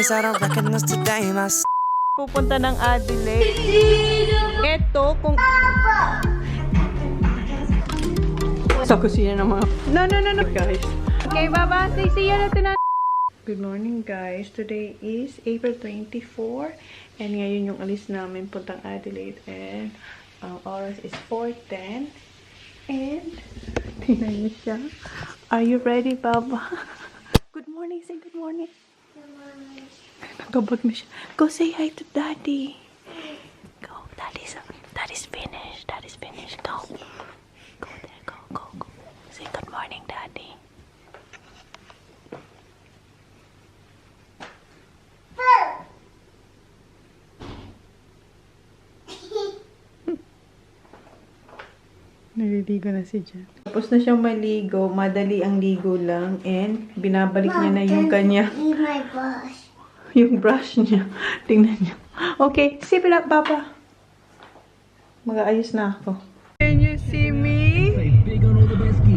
Guess I don't recognize today my Pupunta ng Adelaide. Ito, kung... Sa kusina ng mga... No, guys. Okay, Baba. See you na. Good morning, guys. Today is April 24. And ngayon yung alis namin puntang Adelaide. And ang oras is 4:10. And, tingnan niyo siya. Are you ready, Baba? Good morning. Say good morning. Nakabag na siya. Go say hi to Daddy. Go. Daddy's finished. Daddy's finished. Go. Go there. Go. Say good morning, Daddy. Naliligo na si Jan. Tapos na siyang maligo. Madali ang ligo lang. And binabalik niya na yung kanya. My brush. Yung brush niya. Tingnan niyo. Okay. Sip it up, Papa. Mag-aayos na ako. Can you see me?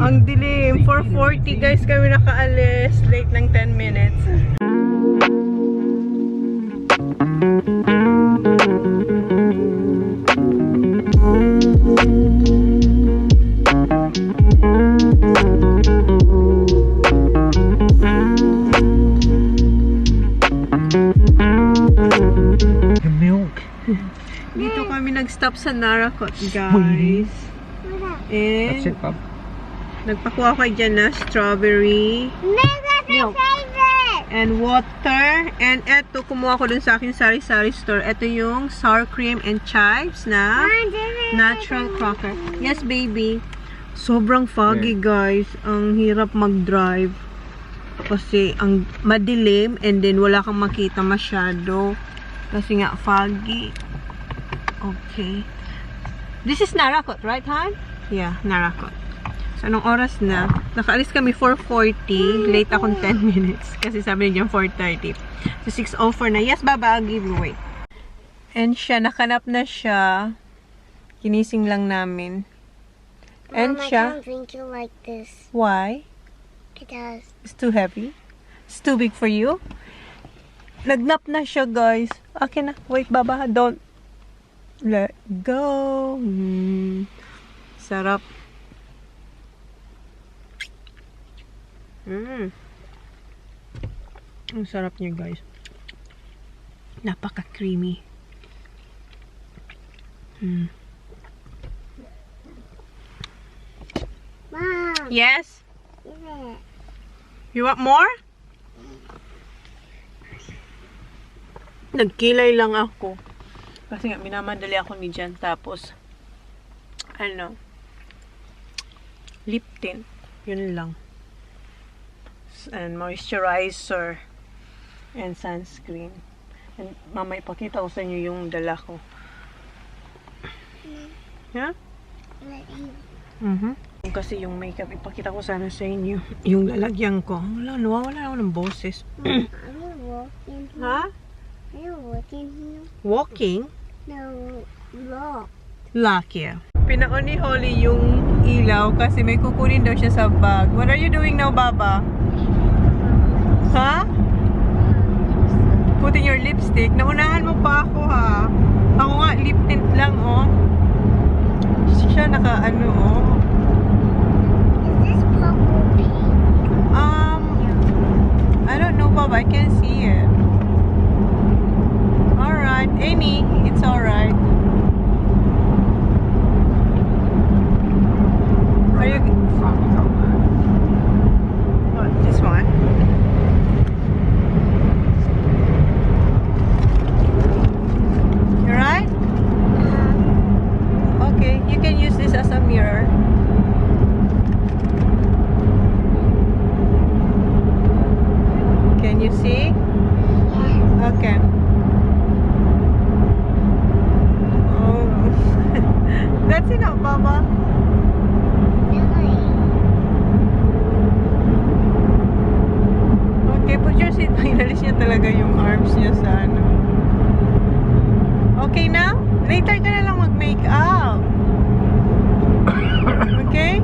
Ang dilim. 4:40 guys kami nakaalis. Late ng 10 minutes. Dito kami nag-stop sa Narracot, guys. And That's it, Bob. nagpakuha ko dyan na strawberry That's my Milk. favorite. and water. And eto, kumuha ko dun sa akin sari-sari store. Eto yung sour cream and chives na natural cracker. Yes, baby. Sobrang foggy, guys. Ang hirap mag-drive. Kasi ang madilim and then wala kang makita masyado. Kasi nga foggy. Okay. This is Narracot, right, hon? Yeah, Narracot. So, anong oras na? Nakaalis kami 4:40. Late akong 10 minutes. Kasi sabi niya 4:30. So, 6:04 na. Yes, Baba, I'll give you wait. And siya, nakanap na siya. Kinising lang namin. And Mom, I siya, can't drink it like this. why? Because It's too heavy? It's too big for you? Nagnap na siya, guys. Okay na. Wait, Baba. Don't let go. Sarap. Ang sarap niya, guys. Napaka-creamy. Mom, Yes? give it. You want more? Nagkilay lang ako. Kasi nga, minamadali ako ni Jan. Tapos, lip tint. Yun lang. And moisturizer. And sunscreen. And mamay, pakita ko sa inyo yung dala ko. Yeah? Let you. Kasi yung makeup, ipakita ko sana sa inyo. Yung lalagyan ko. Wala, nawawala ako ng boses. Are you walking here? Ha? Are you walking here? Walking? No, look. Lock, yeah. Pinaon ni Holly yung ilaw kasi may kukunin daw siya sa bag. What are you doing now, Baba? Ha? Putting your lipstick. Naunahan mo pa ako, ha? Ako nga, lip tint lang, oh. Siya naka-ano, oh. Is this purple pink? I don't know, Baba. I can't see it. Alright. Amy, it's alright. Are you... What, this one? You right? Okay, you can use this as a mirror. Can you see? Okay. Oh. That's enough, Baba. Really? Okay, put your seat. Inalis niya talaga yung arms niya sa ano. Okay now? Later ka na lang mag-makeup. Okay?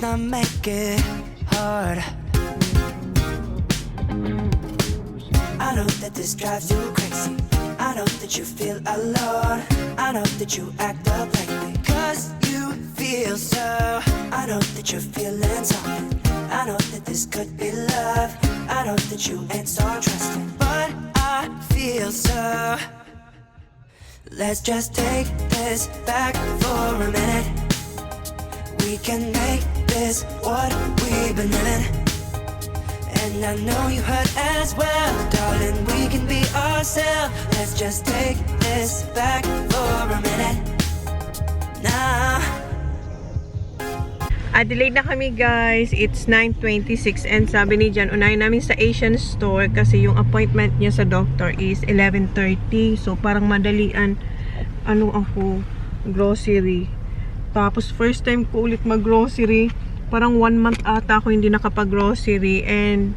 let's not make it hard. I know that this drives you crazy. I know that you feel alone. I know that you act up lately, cause you feel so. I know that you're feeling something. I know that this could be love. I know that you ain't so trusting, but I feel so. Let's just take this back for a minute. We can make this what we've been living. And I know you hurt as well, darling, we can be ourselves. Let's just take this back for a minute. Now. Delayed na kami guys. It's 9:26 and sabi ni Jan, unahin namin sa Asian store kasi yung appointment niya sa doctor is 11:30. So parang madalian grocery. Tapos first time ko ulit mag-grocery. Parang 1 month ata ako hindi nakapag-grocery and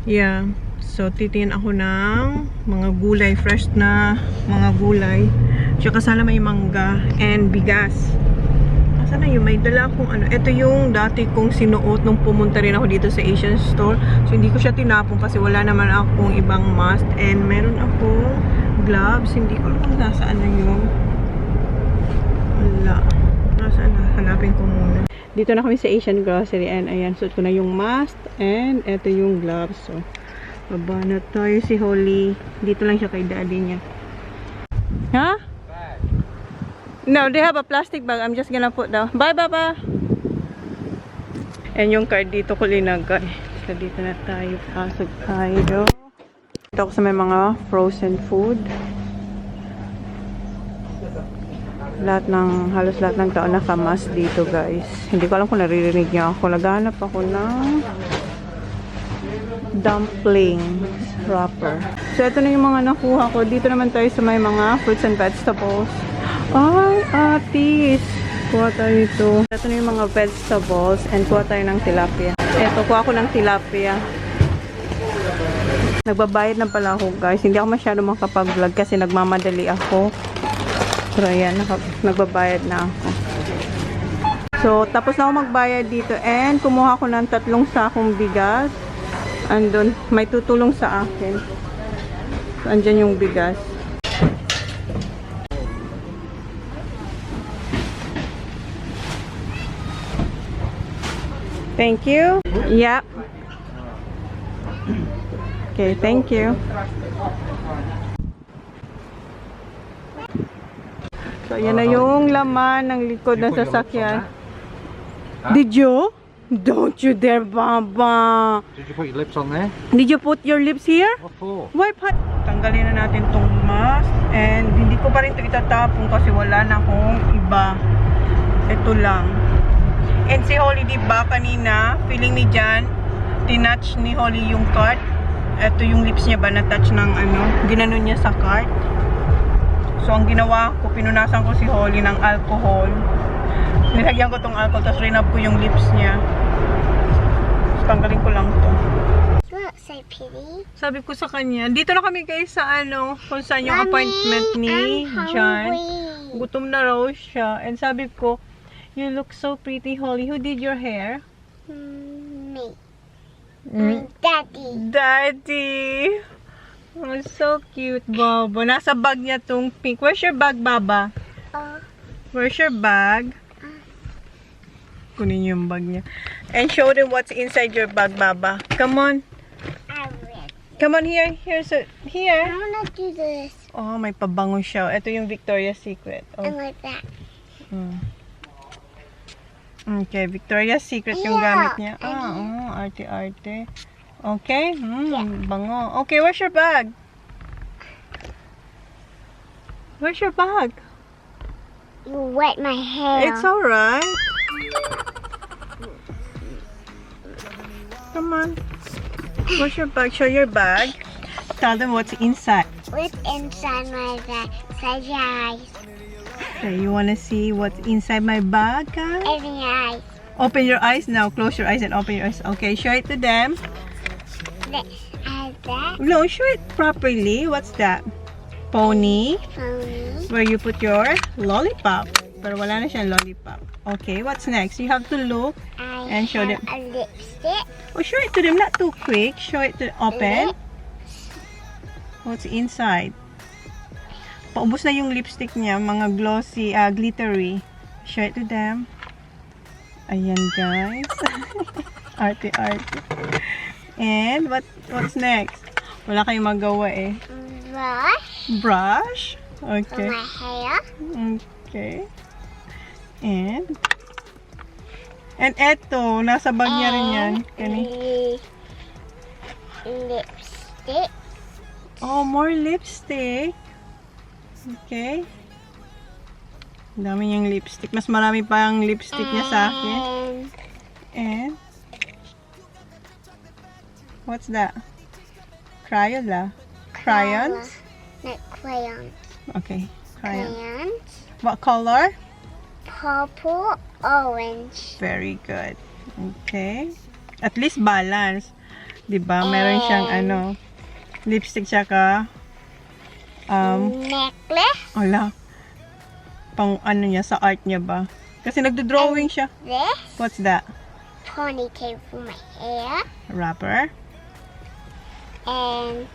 yeah. So titingin ako ng mga gulay, fresh na mga gulay. Tsaka sana may mangga and bigas. Sana yung may dala akong ito yung dati kong sinuot nung pumunta rin ako dito sa Asian store. So hindi ko siya tinapon kasi wala naman akong ibang mask. And meron akong gloves. Hindi ko alam kung nasaan na yun. Wala. Nasaan na? Hanapin ko muna. Dito na kami sa Asian grocery and ayan, suot ko na yung mask and ito yung gloves. So baba na tayo. Si Holly dito lang siya kay daddy niya. Ha? No, they have a plastic bag. I'm just gonna put down. Bye, Baba! And yung card dito ko linagay. So, dito na tayo. Pasok tayo. Dito ako sa may mga frozen food. Halos lahat ng tao nakamas dito, guys. Hindi ko alam kung naririnig niyo ako. Naghanap ako ng dumplings wrapper. So, ito na yung mga nakuha ko. Dito naman tayo sa may mga fruits and vegetables. Ay, atis! Kuha tayo ito. Ito na yung mga vegetables and kuha tayo ng tilapia. Ito, kuha ko ng tilapia. Nagbabayad na pala ako, guys. Hindi ako masyado makapag-vlog kasi nagmamadali ako. Pero ayan, nagbabayad na ako. So, tapos na ako magbayad dito and kumuha ko ng 3 sakong bigas. Andun, may tutulong sa akin. So, andyan yung bigas. Thank you. Yeah. Okay, thank you. So, yan na yung laman ng likod ng sasakyan. Did you? Don't you dare, Baba. Did you put your lips on there? Did you put your lips here? What for? Why, Pat? Tanggalin na natin tong mask. And hindi ko pa rin ito itatapon kasi wala na akong iba. Ito lang. And si Holly, diba kanina, feeling ni Jan, tinouch ni Holly yung cart. Ito yung lips niya ba, na-touch ng ginanon niya sa cart. So, ang ginawa ko, pinunasan ko si Holly ng alcohol. Nilagyan ko tong alcohol, tapos rinab ko yung lips niya. So, tanggalin ko lang to. You look so pretty. Sabi ko sa kanya, dito na kami guys sa kung saan yung appointment ni Jan. Gutom na raw siya. And sabi ko, you look so pretty, Holly. Who did your hair? Me. My daddy. Daddy! Oh, so cute, Baba. Nasa bag niya tong pink. Where's your bag, Baba? Where's your bag? Kunin niyo yung bag niya. And show them what's inside your bag, Baba. Come on. I will. Come on here. Here. I wanna do this. Oh, may pabango siya. Ito yung Victoria's Secret. Oh. And like that. Okay, Victoria's Secret yung gamit niya. Arte-arte. Okay? Bango. Okay, where's your bag? Where's your bag? You wet my hair. It's alright. Come on. Where's your bag? Show your bag. Tell them what's inside. What's inside my bag? Inside your eyes. Okay, you wanna see what's inside my bag, guys? Open your eyes. Open your eyes now. Close your eyes and open your eyes. Okay, show it to them. That. No, show it properly. What's that? Pony. Pony. Where you put your lollipop. Pero wala na siyang lollipop. Okay, what's next? You have to look. I And show them. a lipstick. Oh, show it to them. Not too quick. Show it to open. What's inside? Paubos na yung lipstick niya. Mga glossy, glittery. Show it to them. Ayan, guys. Arte-arte. And what's next? Wala kayong magawa eh. Brush Brush. for Okay. my hair. Okay. And eto, nasa bag niya rin yan. Kani. Lipstick. Oh, more lipstick. Okay. Ang dami niyang lipstick. Mas marami pa ang lipstick niya sa akin. And what's that? Crayola. Crayons? No, crayons. Okay. Crayon. Crayons. What color? Purple, orange. Very good. Okay. At least balance. 'Di ba? Meron siyang lipstick tsaka Necklace. wala. Pang niya sa art niya ba? Kasi nagdo-drawing siya. This What's that? ponytail for my hair. Wrapper. And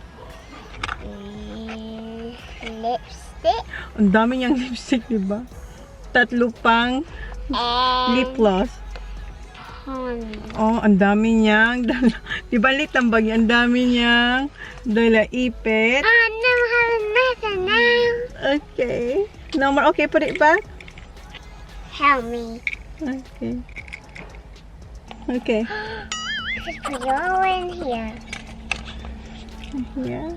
lipstick. Ang dami niyang lipstick, 'di ba? Tatlo pang And lip gloss. pony. Oh, ang dami niyang dala. 'Di ba litambag niya? Ang dami niyang dala ipit. Oh, no, I have nothing now. Okay. No more. Okay, put it back. Help me. Okay. Okay. Just put it all in here. Yeah.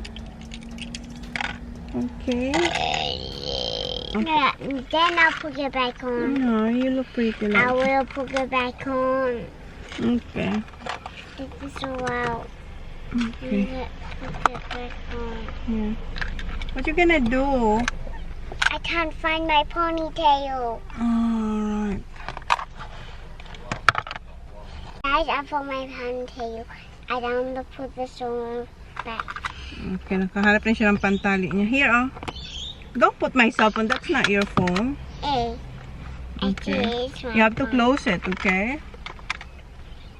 Okay. Then I'll put it back on. No, you look pretty I like. will put it back on. Okay. Take this all out. Okay. Put it back on. Yeah. What you gonna do? I can't find my ponytail. Alright. Guys, I found my ponytail. I don't want to put this on back. Okay, nakaharap na siya ng pantali niya. Here, oh. Don't put my cell phone. That's not your phone. Hey. Okay. You have to close it, okay?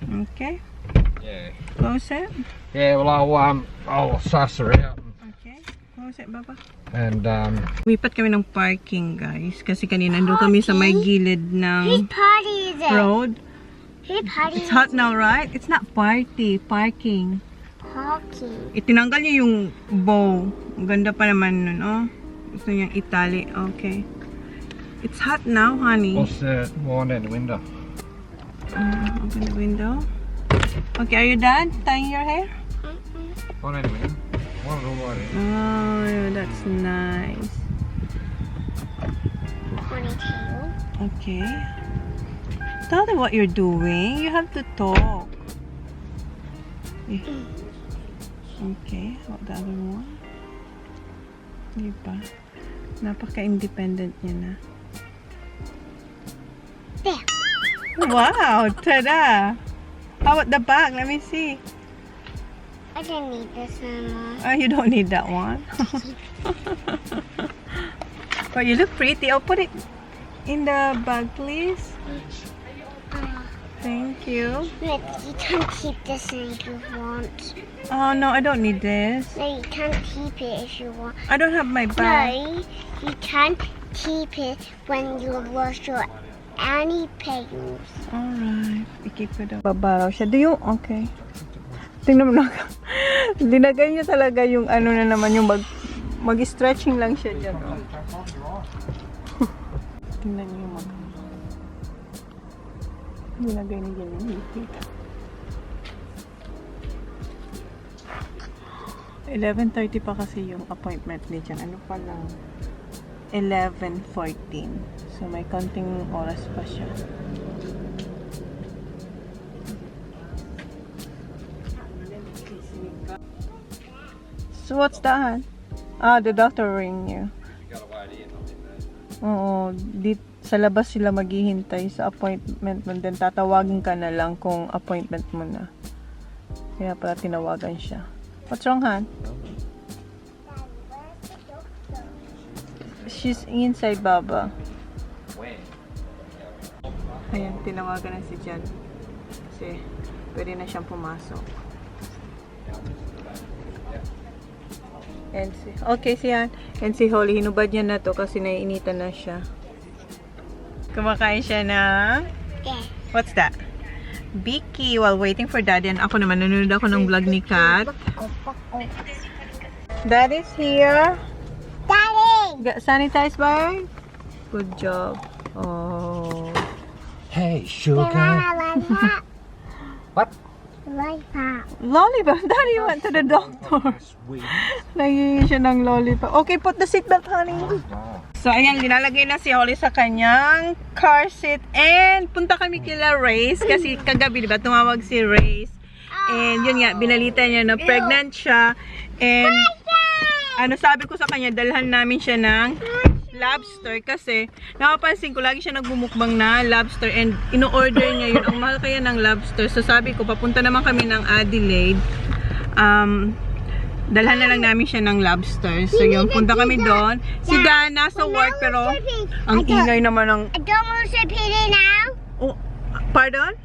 Okay. Yeah. Close it. Yeah, well, I'll suss her out Okay. Close it, Baba. and Lumipat kami ng parking, guys. Kasi kanina nandun kami sa may gilid Whose ng party is it? road. Whose party It's hot now, right? It's not party. Parking. Hockey. Itinanggal niya yung bow. Ang ganda pa naman nun, oh. Gusto niyang itali. Okay. It's hot now, honey. what's the wind down the window? Open the window. Okay, are you done tying your hair? Wind down the window. Wind it all the way down. Oh, that's nice. Ponytail. Okay. Tell them what you're doing. You have to talk. Okay, what the other one? Diba? Napaka-independent niya na. There. Wow! Tada! How about the back? Let me see. I don't need this anymore. Oh, you don't need that one. But you look pretty. I'll put it in the bag, please. Thank you. Look, you can't keep this in if you want. Oh, no, I don't need this. No, you can't keep it if you want. I don't have my bag. No, you can keep it when you wash your Annie panels. Alright. I-keep ko daw. Babaraw siya. Do you? Okay. Tingnan mo na. Linagay niya talaga yung ano na naman yung mag-stretching lang siya dyan. Oh. Tingnan niyo yung linagay niya dyan yung lipid. 11:30 pa kasi yung appointment niya dyan. Ano pa lang? 11:14. So, may konting oras pa siya. So, what's that? Ah, the doctor ring you. Oo, sa labas sila maghihintay sa appointment mo. Then, tatawagin ka na lang kung appointment mo na. Kaya pala tinawagan siya. What's wrong, Han? She's inside, Baba. Ayan, tinawagan na si Jan. kasi pwede na siyang pumasok. And okay, siyan. And si Holly, hinubad niya na to kasi naiinitan na siya. Kumakain siya ng... Yeah. What's that? Biki while waiting for Daddy. And ako naman, nanonood ako ng vlog ni Kat. Daddy's here. Daddy! Got sanitized by? Good job. Oh. Hey, Can I sugar. have lollipop? What? Lollipop. Lollipop. Daddy went to the doctor. Sweet. Nagiging siya ng lollipop. Okay, put the seatbelt, honey. So, ayan, linalagay na si Holly sa kanyang car seat. And, punta kami kila Race. Kasi kagabi, diba, tumawag si Race. And, yun nga, binalita niya na pregnant siya. And, ano, sabi ko sa kanya, dalhan namin siya ng lobster. Kasi, nakapansin ko, lagi siya nagbumukbang na lobster. And, ino-order niya yun. Ang mahal kaya ng lobster. So, sabi ko, papunta naman kami ng Adelaide. Dalhan na lang namin siya ng lobster. So, yun, punta kami doon. Si Dana sa work, pero ang ingay naman ng... I don't want to pity now. Oh, pardon?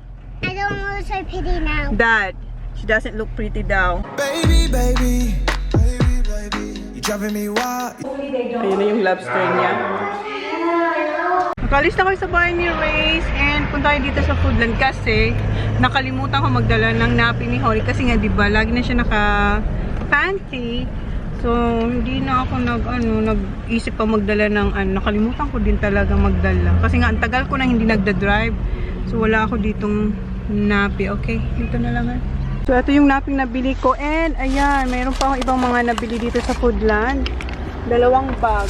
I don't want to pity now. Dad, she doesn't look pretty daw. Baby, baby, baby, baby, you're driving me wild. Ayun na yung lobster niya. Nakalis na kami sa bahay ni Race and punta tayo dito sa Foodland kasi nakalimutan ko magdala ng nappy ni Holly kasi nga diba, lagi na siya naka-panty. So, hindi na ako nag-isip pa magdala ng nakalimutan ko din talaga magdala. Kasi nga, ang tagal ko na hindi nagda-drive. So, wala ako ditong nappy. Okay, dito na lang. So, ito yung nappy nabili ko. And, ayan, mayroon pa akong ibang mga nabili dito sa Foodland. 2 bag.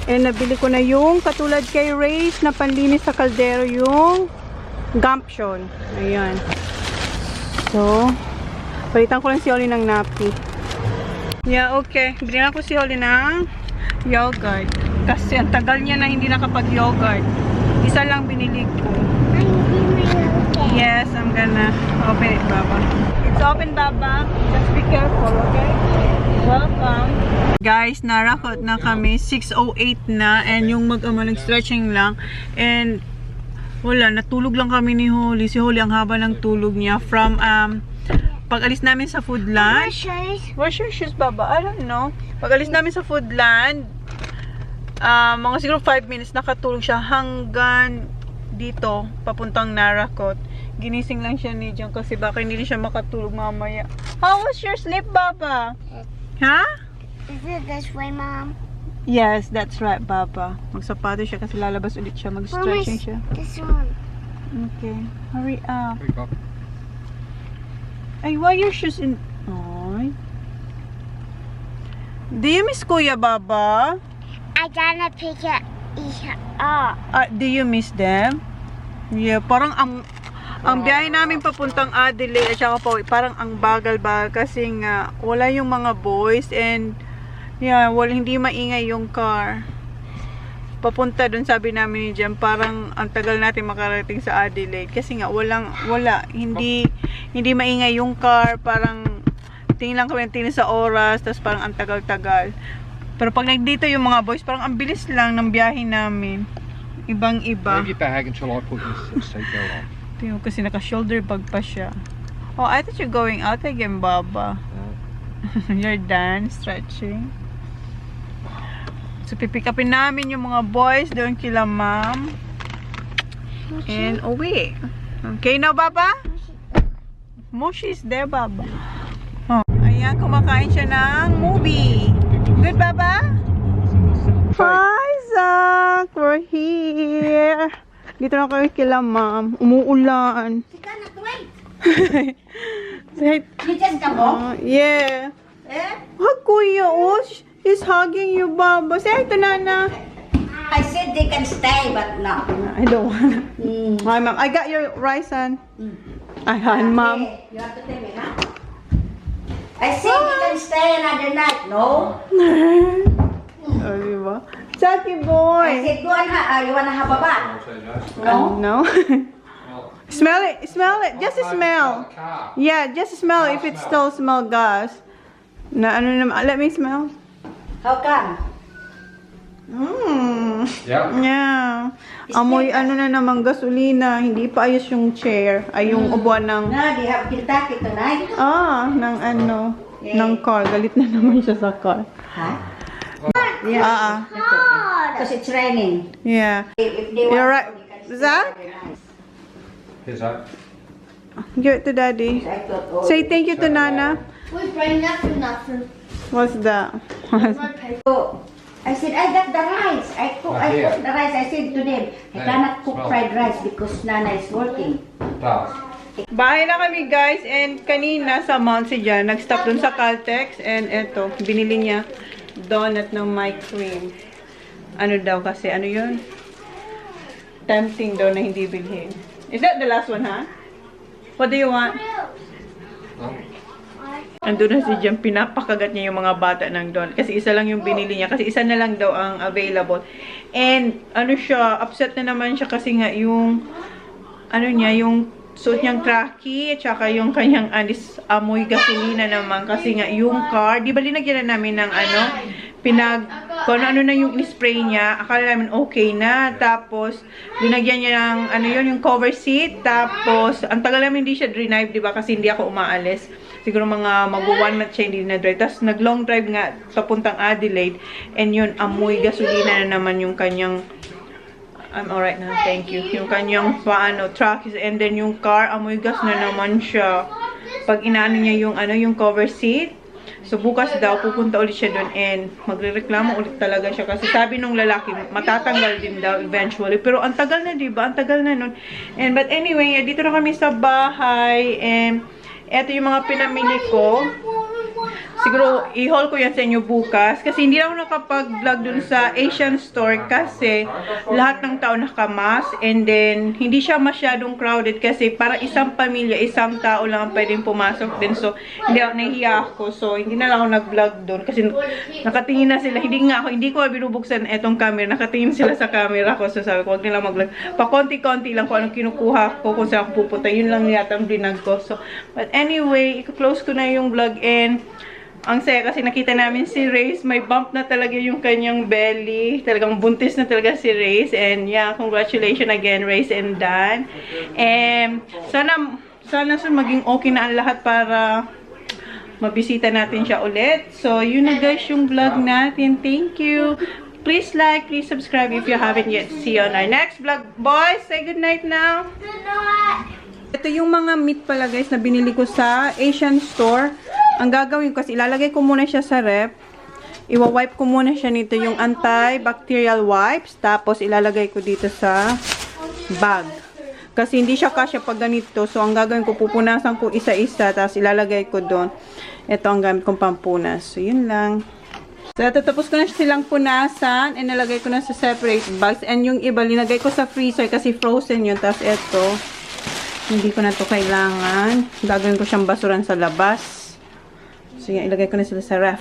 And, nabili ko na yung katulad kay Race na panlinis sa kaldero, yung Gumption. Ayan. So, palitan ko lang si Holly ng nappy. Yeah, okay. Binigyan ko si Holly ng yogurt. Kasi ang tagal niya na hindi nakapag-yogurt. Isa lang binili ko. Yes, I'm gonna open it, Baba. It's open, Baba. Just be careful, okay? Welcome. Guys, narakot na kami. 6:08 na. And yung mag-ama nag-stretching lang. And wala, natulog lang kami ni Holly. Si Holly, ang haba ng tulog niya. From, pag-alis namin sa Foodland. Where's your shoes, Baba? I don't know. Pag-alis namin sa Foodland, mga siguro 5 minutes nakatulog siya hanggang dito, papuntang Narakot. Ginising lang siya ni John kasi baka hindi siya makatulog mamaya. How was your sleep, Baba? Ha? Is it this way, Mom? Yes, that's right, Baba. Magsapato siya kasi lalabas ulit siya. Mag-stretching siya. This one. Okay. Hurry up. Pick up. Ay, why your shoes in... Ay. Do you miss Kuya, Baba? I gotta pick it up. Do you miss them? Yeah, parang ang biyahe namin papuntang Adelaide at saka po, parang ang bagal-bagal kasi nga wala yung mga boys and yeah, hindi maingay yung car. Papunta dun, sabi namin ni Jem, parang ang tagal natin makarating sa Adelaide kasi nga hindi maingay yung car, parang tingin lang kami sa oras, tapos parang ang tagal-tagal. Pero pag nagdito yung mga boys, parang ang bilis lang ng biyahe namin. Ibang-iba. Leave your bag until I put your seatbelt on. Tingnan kasi naka-shoulder bag pa siya. Oh, I thought you're going out again, Baba. You're done stretching. So, pipick upin namin yung mga boys doon kila Ma'am. And uwi. Okay now, Baba? Mushi's there, Baba. Oh, ayan, kumakain siya ng movie. Good, Baba? Hi, Zach! We're here. Dito na kami kila Ma'am. Umuulan. Say, You just come home? yeah. Eh? Hug Kuya, oh. He's hugging you, Baba. Say hi to Nana. I said they can stay, but no. I don't wanna. Hi, Ma'am. I got your rice, son. Hi, Ma'am. Okay, you have to tell me, huh? I said you can stay another night, no? Oh, diba? Chucky boy. I said go and you wanna have a bath? No? No. Smell it. Smell it. Just smell. Yeah, just smell if it still smell gas. Na ano naman. Let me smell. How come? Yeah. Yeah. Amoy ano na naman gasolina. Hindi pa ayos yung chair. Ay yung upuan ng... No, they have Kentucky tonight. ng ano. Ng car. Galit na naman siya sa car. Huh? Yeah. That's okay. Because it's raining. Yeah. If they You're want, right. they can stay Zach? very nice. Here's that. Give it to Daddy. I thought, oh, Say thank you to Nana. We bring nothing. What's that? so, I said, I got the rice. I cook the rice. I said to them, I cannot cook fried rice because Nana is working. Dad. Bahay na kami guys, and kanina sa Mount si Jan, nag-stop dun sa Caltex, and eto, binili niya donut ng my cream. Ano daw kasi, ano yun? Tempting daw na hindi bilhin. Is that the last one, ha? What do you want? Andun na si Jan, pinapakagat niya yung mga bata ng donut. Kasi isa lang yung binili niya, kasi isa na lang daw ang available. And, ano siya, upset na naman siya kasi nga yung, ano niya, yung suot niyang traki, at saka yung kanyang anis amoy gasolina naman. Kasi nga, yung car, di ba linagyan na namin ng ano, kung ano na yung spray niya, akala namin okay na. Tapos, linagyan niya ng, ano yun, yung cover seat. Tapos, ang tagal namin hindi siya drive, di ba? Kasi hindi ako umaalis. Siguro mga mag-1 month siya hindi na-drive. Tapos, nag-long drive nga papuntang Adelaide. And yun, amoy gasolina na naman yung kanyang I'm alright now, thank you. Yung kanyang truck, and then yung car, amoy gas na naman siya. Pag inaano niya yung yung cover seat. So bukas daw pupunta ulit siya doon and magrereklamo ulit talaga siya kasi sabi nung lalaki matatanggal din daw eventually. Pero ang tagal na, 'di ba? Ang tagal na nun. And but anyway, dito na kami sa bahay, and eto yung mga pinamili ko. Siguro, i-haul ko yan sa inyo bukas. Kasi hindi ako nakapag-vlog dun sa Asian store kasi lahat ng tao nakamas. And then, hindi siya masyadong crowded kasi para isang pamilya, isang tao lang ang pwedeng pumasok din. So, hindi ako nahihiya ako. So, hindi na lang ako nag-vlog dun kasi nakatingin na sila. Hindi ko binubuksan etong camera. Nakatingin sila sa camera ko. So, sabi ko, wag nila mag-vlog. Pa-konti-konti lang kung anong kinukuha ko, kung saan ako pupunta. Yun lang yata ang binag ko. So, but anyway, i-close ko na yung vlog and ang saya kasi nakita namin si Race. May bump na talaga yung kanyang belly. Talagang buntis na talaga si Race. And yeah, congratulations again, Race and Dan. And sana maging okay na ang lahat para mabisita natin siya ulit. So, yun na guys yung vlog natin. Thank you. Please like, please subscribe if you haven't yet. See you on our next vlog. Boys, say good night now. Good night. Ito yung mga meat pala guys na binili ko sa Asian store. Ang gagawin ko kasi ilalagay ko muna siya sa ref. Iwa-wipe ko muna siya nito yung antibacterial wipes. Tapos ilalagay ko dito sa bag. Kasi hindi siya kasya pag ganito. So ang gagawin ko, pupunasan ko isa-isa. Tapos ilalagay ko doon. Ito ang gamit kong pampunas. So yun lang. So tapos ko na silang punasan. And nalagay ko na sa separate bags. And yung iba linagay ko sa freezer kasi frozen yun. Tapos ito, hindi ko na to kailangan. Gagawin ko siyang basuran sa labas. So yan, ilagay ko na sila sa ref.